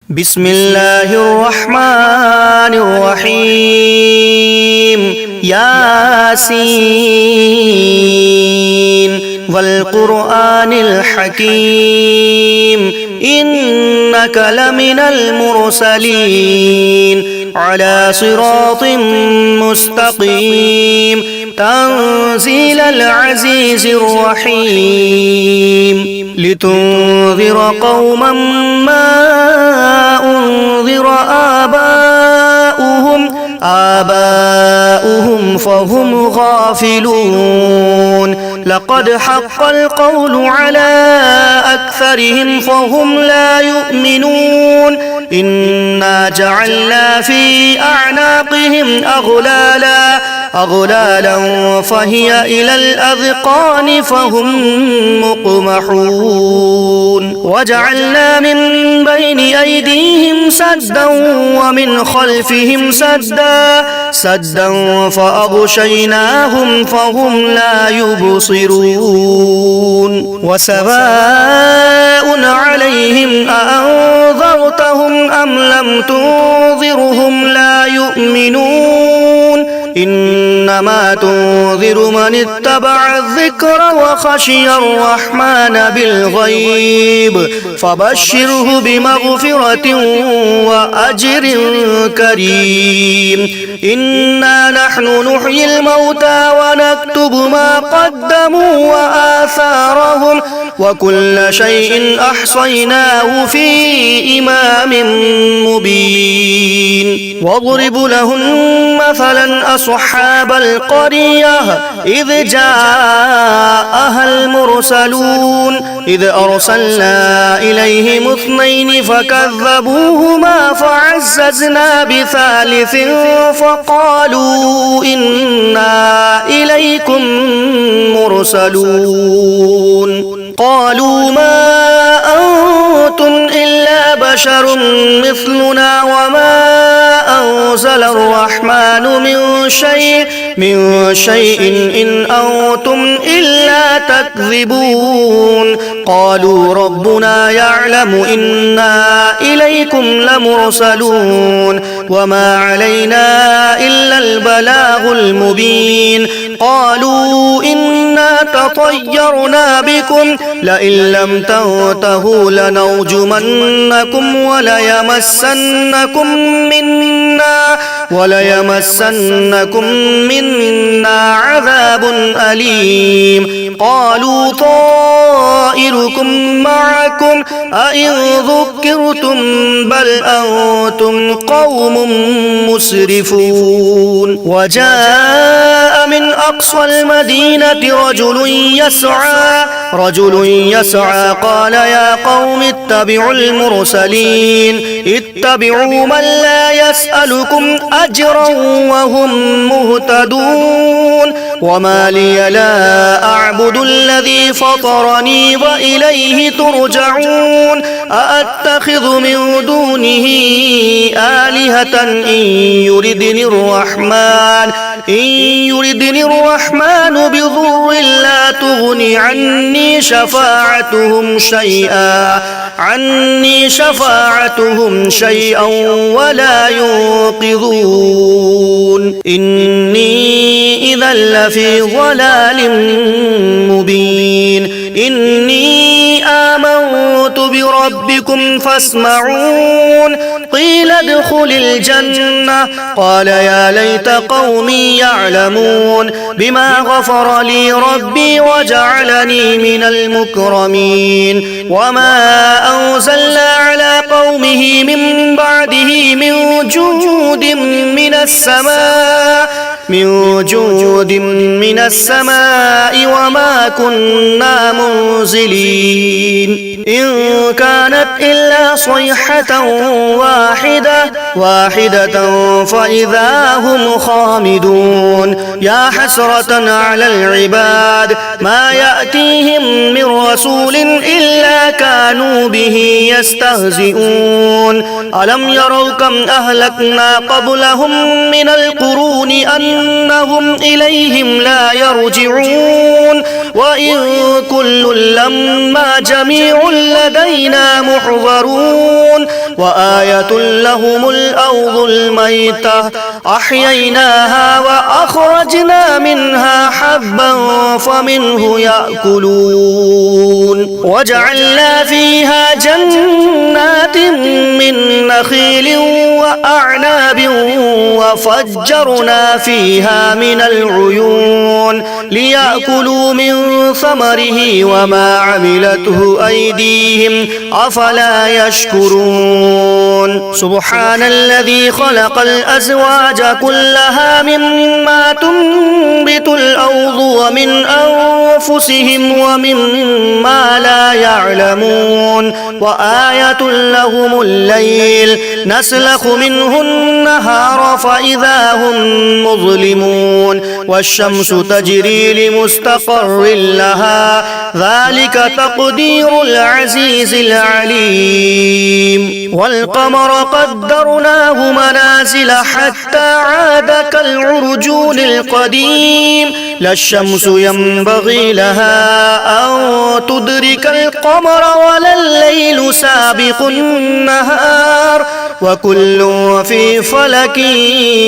بسم الله الرحمن الرحيم ياسين والقرآن الحكيم إنك لمن المرسلين على صراط مستقيم تنزيل العزيز الرحيم لتنذر قوما ما أنذر آباؤهم فهم غافلون لقد حق القول على أكثرهم فهم لا يؤمنون إنا جعلنا في أعناقهم أغلالا فهي إلى الأذقان فهم مقمحون وجعلنا من بين أيديهم سدا ومن خلفهم سدا فأغشيناهم فهم لا يبصرون وسواء عليهم أأنذرتهم أم لم تنذرهم لا يؤمنون إنما تنذر من اتبع الذكر وخشي الرحمن بالغيب فبشره بمغفرة وأجر كريم إنا نحن نحيي الموتى ونكتب ما قدموا وآثارهم وكل شيء أحصيناه في إمام مبين واضرب لهم مثلا أصحاب القرية إذ جاءها المرسلون إذ أرسلنا إليهم اثنين فكذبوهما فعززنا بثالث فقالوا إنا إليكم مرسلون قالوا ما أنتم إلا بشر مثلنا وما أنزل الرحمن من شيء إن أنتم إلا تكذبون قالوا ربنا يعلم إنا إليكم لمرسلون وما علينا إلا البلاغ المبين قالوا إنا تطيرنا بكم لئن لم تنتهوا لنرجمنكم وليمسنكم منا عذاب أليم قالوا طائركم معكم أئن ذكرتم بل أنتم قوم مسرفون وجاء من أقصى المدينة رجل يسعى قال يا قوم اتبعوا المرسلين اتبعوا من لا يسألكم أجرا وهم مهتدون وما لي لا أعبد الذي فطرني وإليه ترجعون أأتخذ من دونه آلهة إن يردني الرحمن بضر لا تغني عني شفاعتهم شيئا ولا ينقذون إني إذا لفي ضلال مبين إني آمنت بربكم فاسمعون قيل ادخل الجنة قال يا ليت قومي يعلمون بما غفر لي ربي وجعلني من المكرمين وما أنزلنا على قومه من بعده من جود من السماء وما كنا منزلين إن كانت إلا صيحة واحدة فإذا هم خامدون يا حسرة على العباد ما يأتيهم من رسول إلا كانوا به يستهزئون ألم يروا كم أهلكنا قبلهم من القرون أن أنهم إليهم لا يرجعون وإن كل لما جميع لدينا محضرون وآية لهم الأرض الميتة أحييناها وأخرجنا منها حبا فمنه يأكلون وجعلنا فيها جنات من نخيل وأعناب وفجرنا فيها من العيون ليأكلوا من ثمره وما عملته أيديهم أفلا يشكرون سبحان الذي خلق الأزواج كلها مما تنبت الأرض ومن أنفسهم ومما لا يعلمون وآية لهم الليل نسلخ منه النهار فإذا هم مظلمون والشمس تجري لمستقر لها ذلك تقدير العزيز العليم والقمر قدرناه منازل حتى عاد كالعرجون القديم لا الشمس ينبغي لها أن تدرك القمر ولا الليل سابق النهار وكل في فلك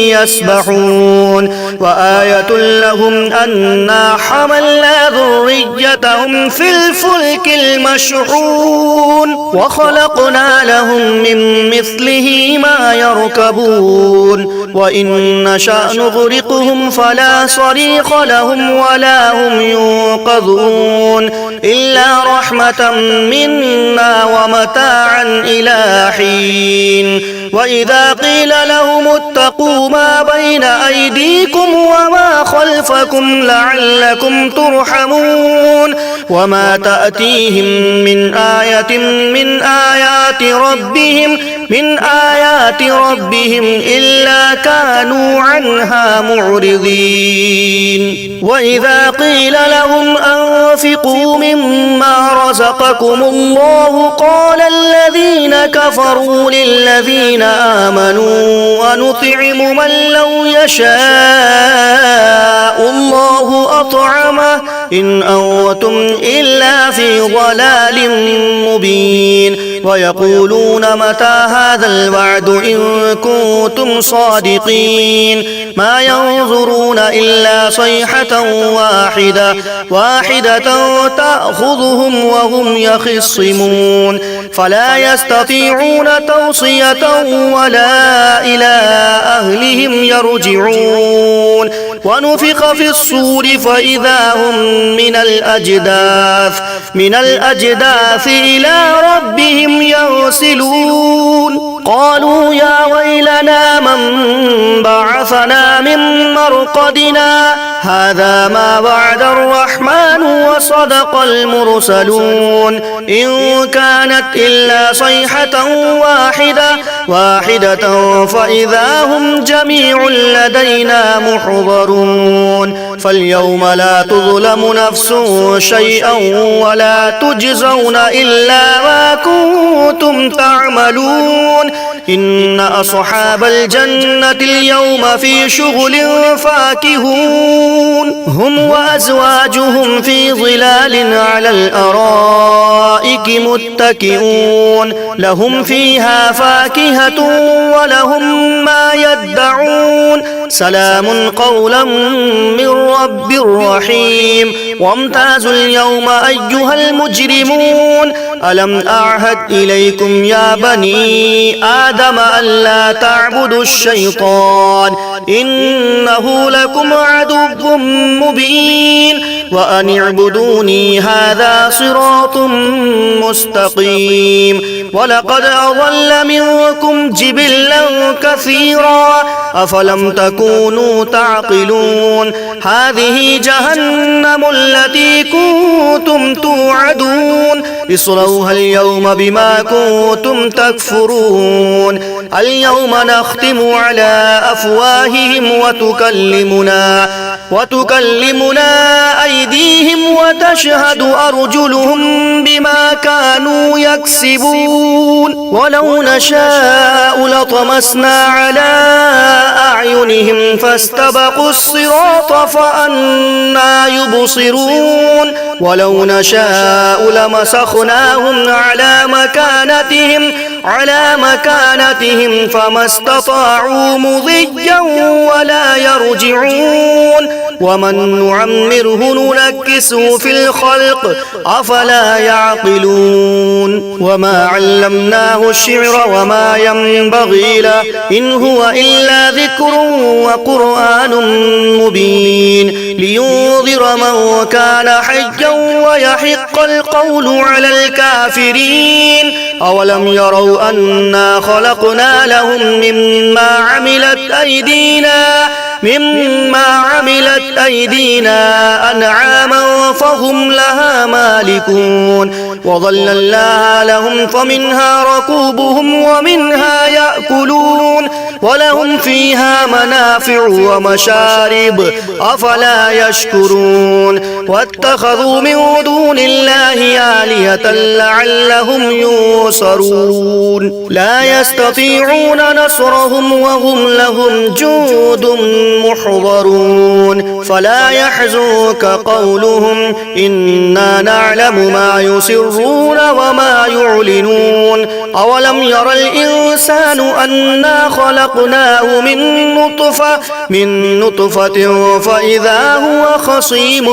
يسبحون وآية لهم أنا حملنا ذريتهم في الفلك المشحون وخلقنا لهم من مثله ما يركبون وإن نشأ نغرقهم فلا صريخ لهم ولا هم ينقذون إلا رحمة منا ومتاعا إلى حين وإذا قيل لهم اتقوا ما بين أيديكم وما خلفكم لعلكم ترحمون وما تأتيهم من آية من آيات ربهم إلا كانوا عنها معرضين وإذا قيل لهم أنفقوا مما رزقكم الله قال الذين كفروا للذين آمنوا ونطعم من لو يشاء الله أطعمه إن أنتم إلا في ضلال مبين ويقولون متى هذا الوعد إن كنتم صادقين ما ينظرون إلا صيحة واحدة تأخذهم وهم يخصمون فلا يستطيعون توصية ولا إلى أهلهم يرجعون ونفخ في الصور فإذا هم من الأجداث إلى ربهم ينسلون قالوا يا ويلنا من بعثنا من مرقدنا هذا ما وعد الرحمن وصدق المرسلون إن كانت إلا صيحة واحدة فإذا هم جميع لدينا محضرون فاليوم لا تظلم نفس شيئا ولا تجزون إلا ما كنتم تعملون إن أصحاب الجنة اليوم في شغل فاكهون هم وأزواجهم في ظلال على الأرائك متكئون لهم فيها فاكهة ولهم ما يدعون سلام قولا من رب رحيم وامتازوا اليوم أيها المجرمون ألم أعهد إليكم يا بني آدم ألا تعبدوا الشيطان إنه لكم عدو مبين وأن اعبدوني هذا صراط مستقيم ولقد أضل منكم جبلا كثيرا أفلم تكونوا تعقلون هذه جهنم التي كنتم توعدون اصلوها اليوم بما كنتم تكفرون اليوم نختم على أفواههم وتكلمنا أيديهم وتشهد أرجلهم بما كانوا يكسبون ولو نشاء لطمسنا على أعينهم فاستبقوا الصراط فأنى يبصرون ولو نشاء لمسخناهم على مكانتهم فما استطاعوا مضيا ولا يرجعون ومن نعمره ننكسه في الخلق أفلا يعقلون وما علمناه الشعر وما ينبغي له إن هو إلا ذكر وقرآن مبين لينذر من كان حيا ويحق القول على الكافرين أولم يروا أنا خلقنا لهم مما عملت أيدينا أنعاما فهم لها مالكون وظللناها لهم فمنها ركوبهم ومنها يأكلون ولهم فيها منافع ومشارب أفلا يشكرون واتخذوا من دون الله آلهة لعلهم ينصرون لا يستطيعون نصرهم وهم لهم جند محضرون فلا يحزنك قولهم إنا نعلم ما يسرون وما يعلنون أولم ير الإنسان أنا خلقناه من نطفة فإذا هو خصيم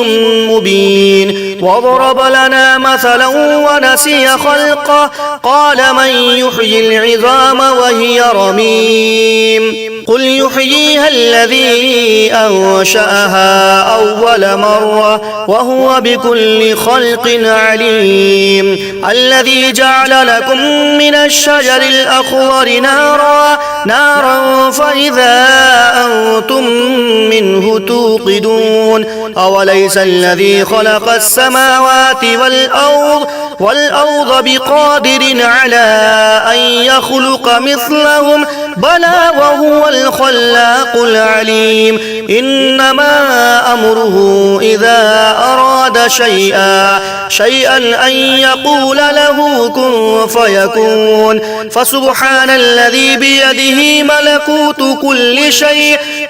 مبين وضرب لنا مثلا ونسي خلقه قال من يحيي العظام وهي رميم قل يحييها الذي أنشأها أول مرة وهو بكل خلق عليم الذي جعل لكم من الشجر الأخضر نارا فإذا أنتم منه توقدون أوليس الذي خلق السماوات والأرض بقادر على أن يخلق مثلهم بلى وهو الخلاق العليم إنما أمره إذا أراد شيئا أن يقول له كن فيكون فسبحان الذي بيده ملكوت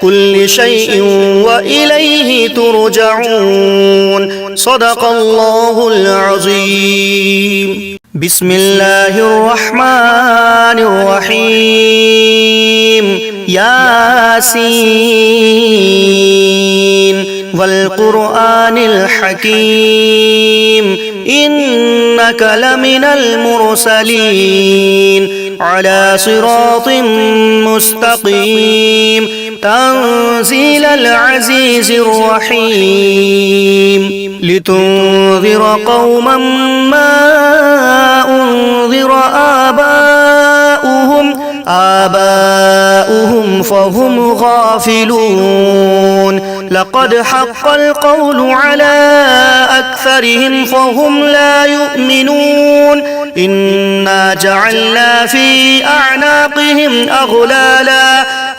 كل شيء وإليه ترجعون صدق الله العظيم بسم الله الرحمن الرحيم ياسين والقرآن الحكيم إنك لمن المرسلين على صراط مستقيم تنزيل العزيز الرحيم لتنذر قوما ما أنذر آباؤهم فهم غافلون لقد حق القول على أكثرهم فهم لا يؤمنون إنا جعلنا في أعناقهم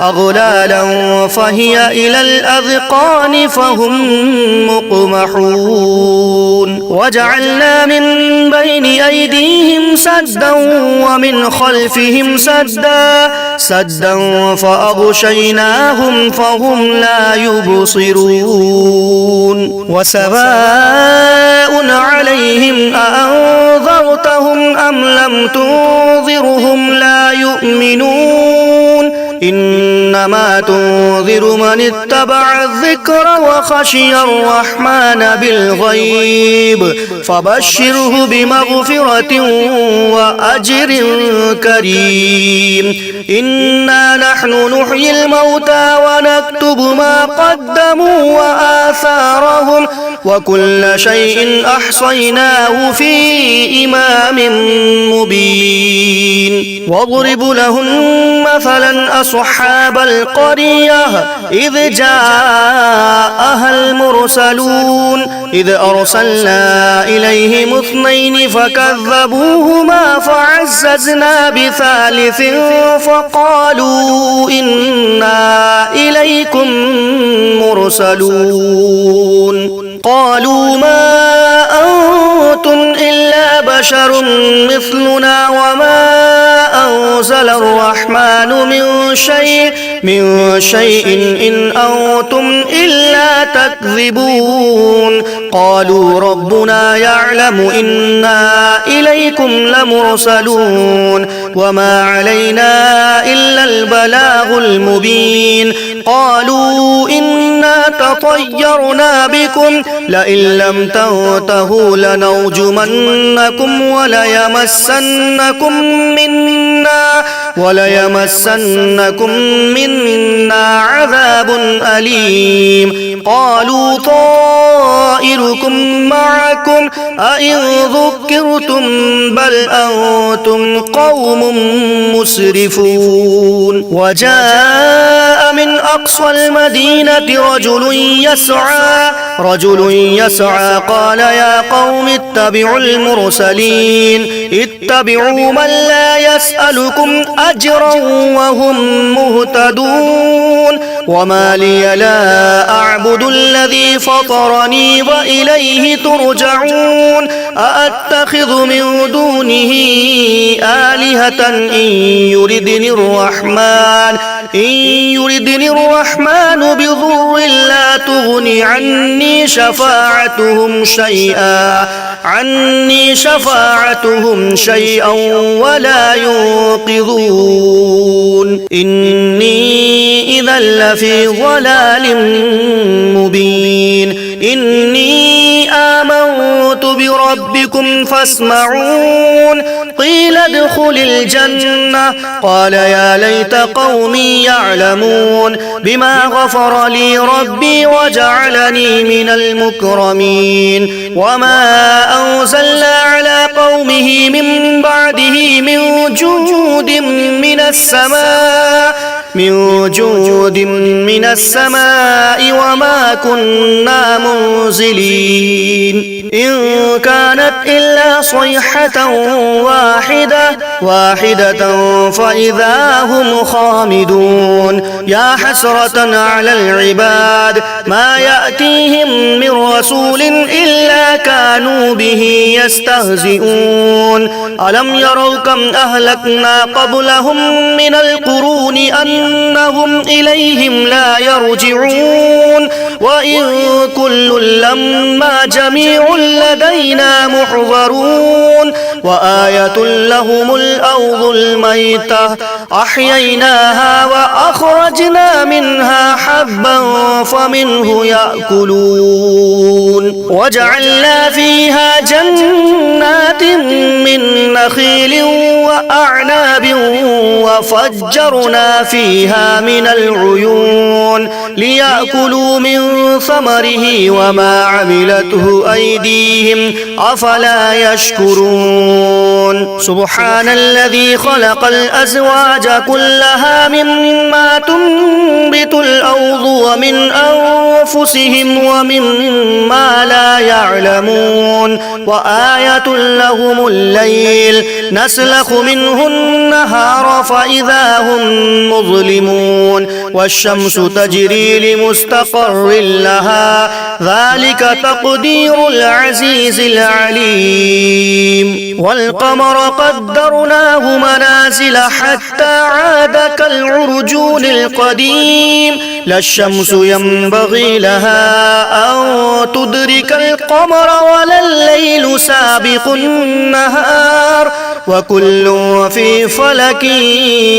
أغلالا فهي إلى الأذقان فهم مقمحون وجعلنا من بين أيديهم سدا ومن خلفهم سدا فأغشيناهم فهم لا يبصرون وسواء عليهم أأنذرتهم أم لم تنذرهم لا يؤمنون إنما تنذر من اتبع الذكر وخشي الرحمن بالغيب فبشره بمغفرة وأجر كريم إنا نحن نحيي الموتى ونكتب ما قدموا وآثارهم وكل شيء أحصيناه في إمام مبين واضرب لهم مثلا أصحاب القرية إذ جاءها المرسلون إذ أرسلنا إليهم 2 فكذبوهما فعززنا بثالث فقالوا إنا إليكم مرسلون قالوا ما أنتم إلا بشر مثلنا وما أنزل الرحمن من شيء إن أنتم إلا تكذبون قالوا ربنا يعلم إنا إليكم لمرسلون وما علينا إلا البلاغ المبين قالوا إنا تطيرنا بكم لئن لم تنتهوا لنرجمنكم وليمسنكم منا عذاب أليم قالوا طائركم معكم أئن ذكرتم بل أنتم قوم مسرفون وجاء من أقصى المدينة رجل يسعى قال يا قوم اتبعوا المرسلين اتبعوا من لا يسألكم أجرا وهم مهتدون وما لي لا أعبد الذي فطرني وإليه ترجعون أأتخذ من دونه آلهة إن يردني الرحمن بضر لا تغني عني شفاعتهم شيئا ولا ينقذون إني إذا لفي ضلال مبين إني آمنت بربكم فاسمعون قيل ادخل الجنة قال يا ليت قومي يعلمون بما غفر لي ربي وجعلني من المكرمين وما أنزلنا على قومه من بعده من جود من السماء وما كنا منزلين إن كانت إلا صيحة واحدة فإذا هم خامدون يا حسرة على العباد ما يأتيهم من رسول إلا كانوا به يستهزئون ألم يروا كم أهلكنا قبلهم من القرون أنهم إليهم لا يرجعون وإن كل لما جميع لدينا محضرون وآية لهم الأرض الميتة أحييناها وأخرجنا منها حبا فمنه يأكلون وجعلنا فيها جنات من نخيل وأعناب وفجرنا فيها من العيون ليأكلوا من ثمره وما عملته أيديهم أفلا يشكرون سبحان الذي خلق الأزواج كلها مما تنبت الأرض ومن أنفسهم ومما لا يعلمون وآية لهم الليل نسلخ منه النهار فإذا هم مظلمون والشمس تجري لمستقر لها ذلك تقدير العزيز العليم والقمر قدرناه منازل حتى عاد كالعرجون القديم لا الشمس ينبغي لها أن تدرك القمر ولا الليل سابق النهار وكل في فلك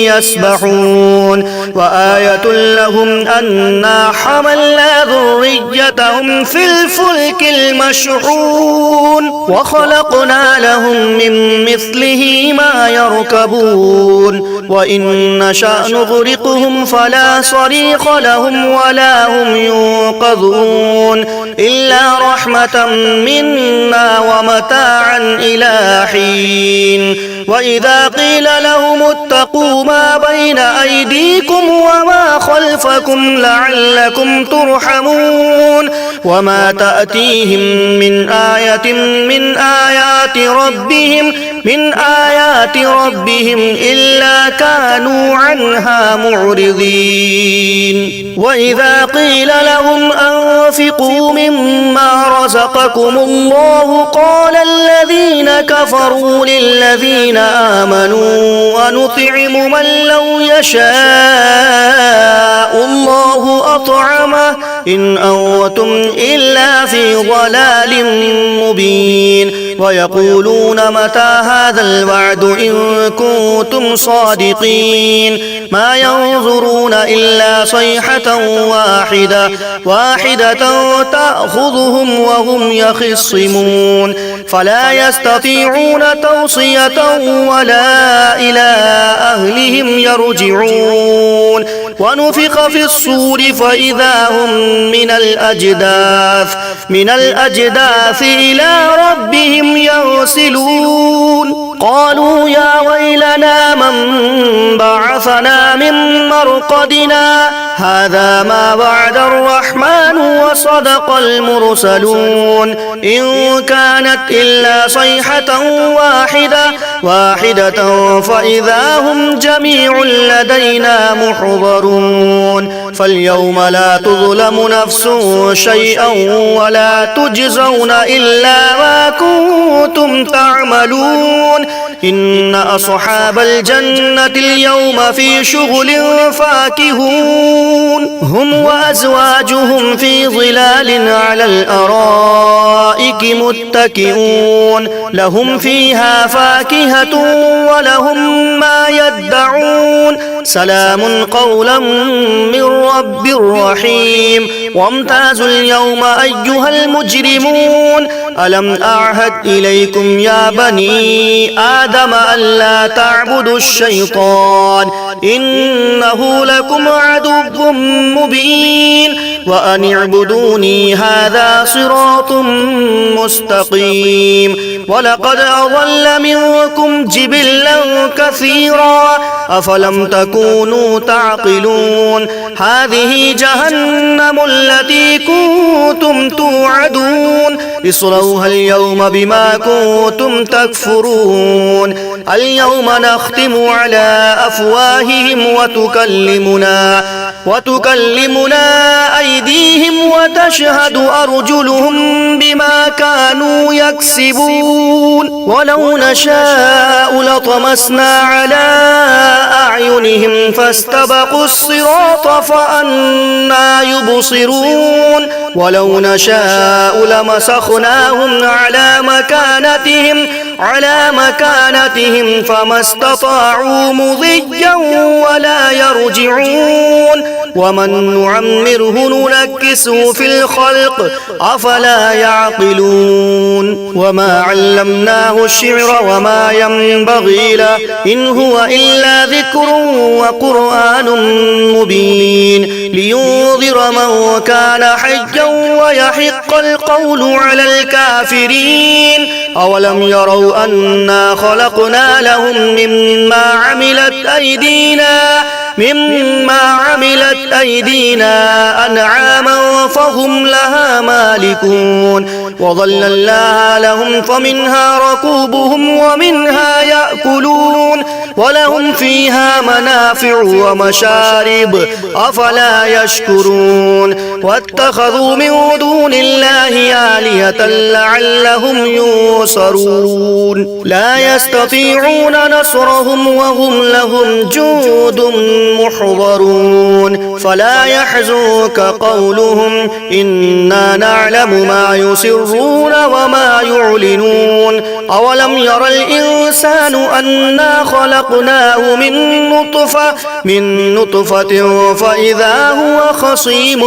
يسبحون وآية لهم أنا حملنا ذريتهم في الفلك المشحون وخلقنا لهم من مثله ما يركبون وإن نشأ نغرقهم فلا صريخ لهم ولا هم ينقذون إلا رحمة منا ومتاعا إلى حين وإذا قيل لهم اتقوا ما بين بين أيديكم وما خلفكم لعلكم ترحمون وما تأتيهم من آية من آيات ربهم إلا كانوا عنها معرضين وإذا قيل لهم أنفقوا مما رزقكم الله قال الذين كفروا للذين آمنوا أنطعم من لو يشاء الله أطعمه إن أنتم إلا في ضلال مبين ويقولون متى هذا الوعد إن كنتم صادقين ما ينظرون إلا صيحة واحدة تأخذهم وهم يخصمون فلا يستطيعون توصية ولا إلى أهلهم يرجعون ونفخ في الصور فإذا هم من الأجداث إلى ربهم ينسلون قالوا يا ويلنا من بعثنا من مرقدنا هذا ما وعد الرحمن وصدق المرسلون إن كانت إلا صيحة واحدة فإذا هم جميع لدينا محضرون فاليوم لا تظلم نفس شيئا ولا تجزون إلا ما كنتم تعملون إن أصحاب الجنة اليوم في شغل فاكهون هم وأزواجهم في ظلال على الأرائك متكئون لهم فيها فاكهة ولهم ما يدعون سلام قولا من رب رحيم وامتازوا اليوم أيها المجرمون ألم أعهد إليكم يا بني آدم ألا تعبدوا الشيطان إنه لكم عدو مبين وأن اعبدوني هذا صراط مستقيم ولقد أضل منكم جبلا كثيرا أفلم تكونوا تعقلون هذه جهنم التي كنتم توعدون اصلوها اليوم بما كنتم تكفرون اليوم نختم على أفواههم وتكلمنا أيديهم وتشهد أرجلهم بما كانوا يكسبون ولو نشاء لطمسنا على أعينهم فاستبقوا الصراط فأنى يبصرون ولو نشاء لمسخناهم على مكانتهم فما استطاعوا مضيا ولا يرجعون ومن نعمره ننكسه في الخلق أفلا يعقلون وما علمناه الشعر وما ينبغي له إن هو إلا ذكر وقرآن مبين لينذر من كان حيا ويحق القول على الكافرين أولم يروا أنا خلقنا لهم مما عملت أيدينا أنعاما فهم لها مالكون وظللناها لهم فمنها ركوبهم ومنها يأكلون ولهم فيها منافع ومشارب أفلا يشكرون واتخذوا من دون الله آلهة لعلهم ينصرون لا يستطيعون نصرهم وهم لهم جند محضرون فلا يحزنك قولهم إنا نعلم ما يسرون وما يعلنون أولم ير الإنسان أنا خلقناه من نطفة فإذا هو خصيم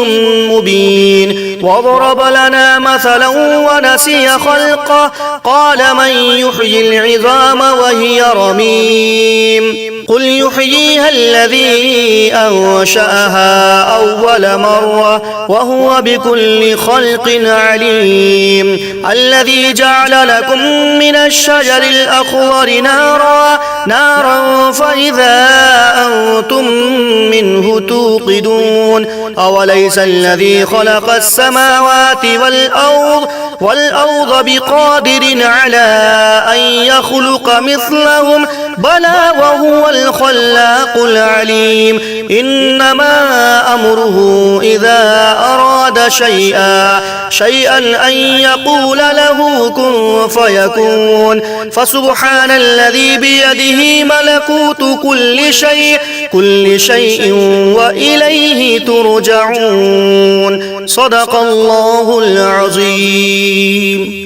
مبين وضرب لنا مثلا ونسي خلقه قال من يحيي العظام وهي رميم قل يحييها الذي أنشأها أول مرة وهو بكل خلق عليم الذي جعل لكم من الشجر الأخضر نارا نارا فإذا أنتم منه توقدون أوليس الذي خلق السماوات والأرض بقادر على أن يخلق مثلهم بلى وهو الخلاق العليم إنما أمره إذا أراد شيئا أن يقول له كن فيكون فسبحان الذي بيده ملكوت كل شيء وإليه ترجعون صدق الله العظيم.